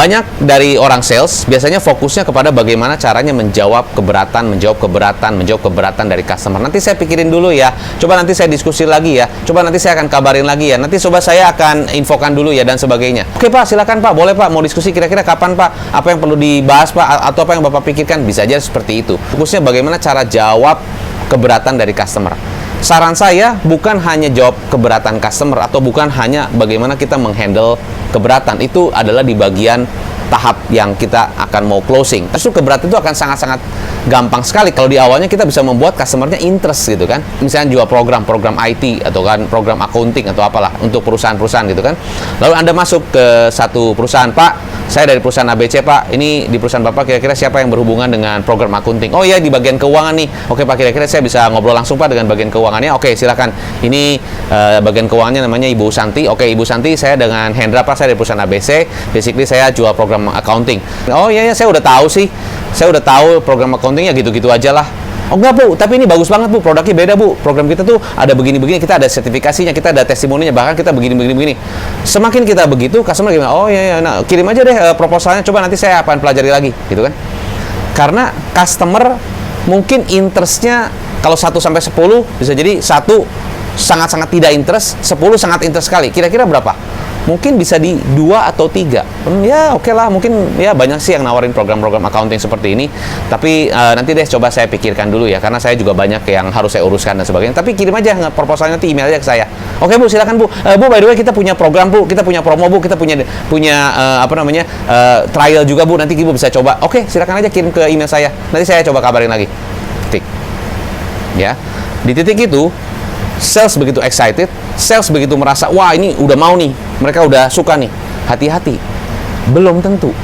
Banyak dari orang sales biasanya fokusnya kepada bagaimana caranya menjawab keberatan dari customer. Nanti saya pikirin dulu ya. Coba nanti saya diskusi lagi ya. Coba nanti saya akan kabarin lagi ya. Nanti coba saya akan infokan dulu ya dan sebagainya. Oke Pak, silakan Pak. Boleh Pak. Mau diskusi kira-kira kapan Pak? Apa yang perlu dibahas Pak? Atau apa yang Bapak pikirkan? Bisa aja seperti itu. Fokusnya bagaimana cara jawab keberatan dari customer. Saran saya bukan hanya jawab keberatan customer atau bukan hanya bagaimana kita menghandle keberatan. Itu adalah di bagian tahap yang kita akan mau closing. Justru keberatan itu akan sangat-sangat gampang sekali kalau di awalnya kita bisa membuat customernya interest gitu kan. Misalnya jual program IT atau kan program accounting atau apalah untuk perusahaan-perusahaan gitu kan. Lalu Anda masuk ke satu perusahaan, Pak, saya dari perusahaan ABC Pak, ini di perusahaan Bapak kira-kira siapa yang berhubungan dengan program accounting? Oh iya, di bagian keuangan nih. Oke Pak, kira-kira saya bisa ngobrol langsung Pak dengan bagian keuangannya. Oke, silakan. Ini bagian keuangannya namanya Ibu Santi. Oke Ibu Santi, saya dengan Hendra Pak, saya dari perusahaan ABC. Basically saya jual program accounting. Oh iya, saya udah tahu sih. Saya udah tahu program accountingnya gitu-gitu aja lah. Oh enggak Bu, tapi ini bagus banget Bu, produknya beda Bu. Program kita tuh ada begini-begini, kita ada sertifikasinya, kita ada testimoninya, bahkan kita begini-begini. Semakin kita begitu, customer gimana? Oh iya, nah kirim aja deh proposalnya, coba nanti saya akan pelajari lagi, gitu kan. Karena customer mungkin interestnya kalau 1 sampai 10 bisa jadi 1 sangat-sangat tidak interest, 10 sangat interest sekali. Kira-kira berapa? Mungkin bisa di 2 atau 3. Ya oke lah, mungkin ya banyak sih yang nawarin program-program accounting seperti ini. Tapi nanti deh coba saya pikirkan dulu ya, karena saya juga banyak yang harus saya uruskan dan sebagainya. Tapi kirim aja proposalnya, nanti email aja ke saya. Oke Bu, silakan Bu. Bu, by the way kita punya program Bu, kita punya promo Bu, kita punya trial juga Bu. Nanti Ibu bisa coba. Oke, silakan aja kirim ke email saya. Nanti saya coba kabarin lagi. Titik. Ya. Di titik itu sales begitu excited, sales begitu merasa, wah ini udah mau nih, mereka udah suka nih. Hati-hati, belum tentu.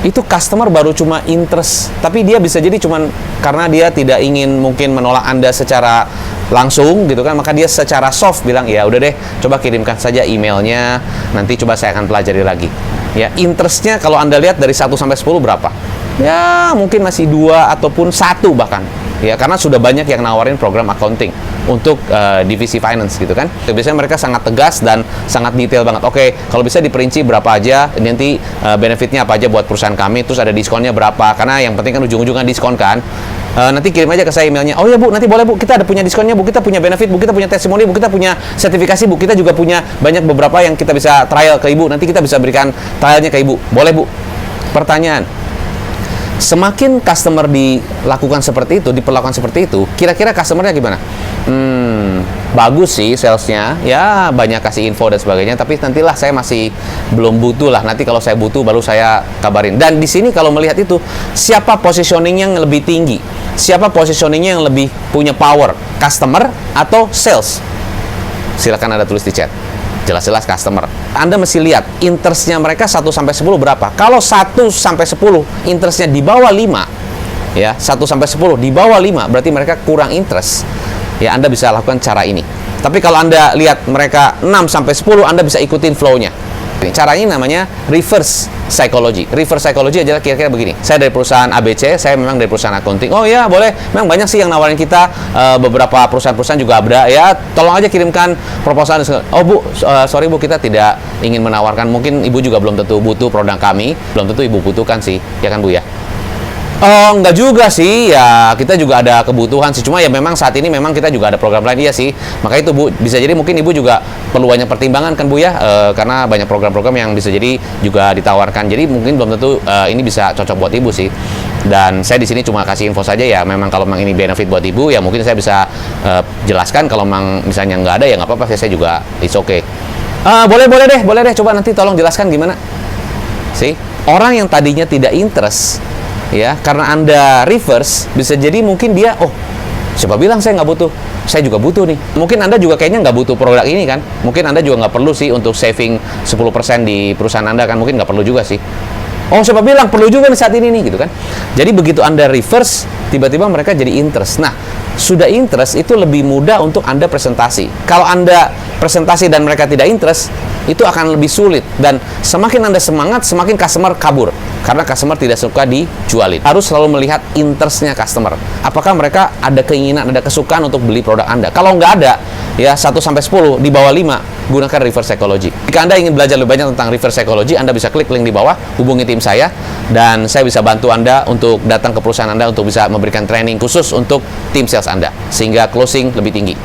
Itu customer baru cuma interest, tapi dia bisa jadi cuman karena dia tidak ingin mungkin menolak Anda secara langsung gitu kan, maka dia secara soft bilang, ya udah deh, coba kirimkan saja emailnya, nanti coba saya akan pelajari lagi. Ya, interestnya kalau Anda lihat dari 1 sampai 10 berapa? Ya, mungkin masih 2 ataupun 1 bahkan. Ya, karena sudah banyak yang nawarin program accounting untuk divisi finance gitu kan. Biasanya mereka sangat tegas dan sangat detail banget. Oke, kalau bisa diperinci berapa aja, nanti benefitnya apa aja buat perusahaan kami, terus ada diskonnya berapa. Karena yang penting kan ujung-ujungnya diskon kan. Nanti kirim aja ke saya emailnya. Oh ya Bu, nanti boleh Bu, kita ada punya diskonnya Bu, kita punya benefit Bu, kita punya testimoni Bu, kita punya sertifikasi Bu, kita juga punya banyak beberapa yang kita bisa trial ke Ibu. Nanti kita bisa berikan trialnya ke Ibu. Boleh Bu? Pertanyaan, semakin customer dilakukan seperti itu, diperlakukan seperti itu, kira-kira customernya gimana? Bagus sih salesnya, ya banyak kasih info dan sebagainya, tapi nantilah saya masih belum butuh lah, nanti kalau saya butuh baru saya kabarin. Dan di sini kalau melihat itu, siapa positioning yang lebih tinggi? Siapa positioningnya yang lebih punya power? Customer atau sales? Silakan Anda tulis di chat. Jelas-jelas customer. Anda mesti lihat interestnya mereka 1 sampai 10 berapa. Kalau 1 sampai 10 interestnya di bawah 5, ya 1 sampai 10 di bawah 5 berarti mereka kurang interest. Ya, Anda bisa lakukan cara ini. Tapi kalau Anda lihat mereka 6 sampai 10, Anda bisa ikutin flow-nya. Caranya namanya reverse psychology. Reverse psychology adalah kira-kira begini. Saya dari perusahaan ABC, saya memang dari perusahaan accounting. Oh ya, boleh. Memang banyak sih yang nawarin kita, beberapa perusahaan-perusahaan juga ada. Ya, tolong aja kirimkan proposal. Oh Bu, sorry Bu, kita tidak ingin menawarkan. Mungkin Ibu juga belum tentu butuh produk kami. Belum tentu Ibu butuhkan sih. Ya kan Bu ya? Oh, enggak juga sih, ya kita juga ada kebutuhan sih. Cuma ya memang saat ini memang kita juga ada program lain, iya sih. Maka itu Bu, bisa jadi mungkin Ibu juga perlu banyak pertimbangan kan Bu ya, karena banyak program-program yang bisa jadi juga ditawarkan. Jadi mungkin belum tentu ini bisa cocok buat Ibu sih. Dan saya di sini cuma kasih info saja ya, memang kalau memang ini benefit buat Ibu, ya mungkin saya bisa jelaskan. Kalau memang misalnya nggak ada, ya nggak apa-apa, saya juga it's okay. Boleh deh, coba nanti tolong jelaskan gimana. Sih, orang yang tadinya tidak interest, ya karena Anda reverse, bisa jadi mungkin dia, oh siapa bilang saya nggak butuh, saya juga butuh nih. Mungkin Anda juga kayaknya nggak butuh produk ini kan, mungkin Anda juga nggak perlu sih untuk saving 10% di perusahaan Anda kan, mungkin nggak perlu juga sih. Oh siapa bilang perlu juga nih saat ini nih gitu kan. Jadi begitu Anda reverse, tiba-tiba mereka jadi interest. Nah, sudah interest itu lebih mudah untuk Anda presentasi. Kalau Anda presentasi dan mereka tidak interest, itu akan lebih sulit. Dan semakin Anda semangat, semakin customer kabur. Karena customer tidak suka dijualin. Harus selalu melihat interest-nya customer. Apakah mereka ada keinginan, ada kesukaan untuk beli produk Anda? Kalau nggak ada, ya 1-10, di bawah 5, gunakan reverse psychology. Jika Anda ingin belajar lebih banyak tentang reverse psychology, Anda bisa klik link di bawah, hubungi tim saya, dan saya bisa bantu Anda untuk datang ke perusahaan Anda untuk bisa memberikan training khusus untuk tim sales Anda, sehingga closing lebih tinggi.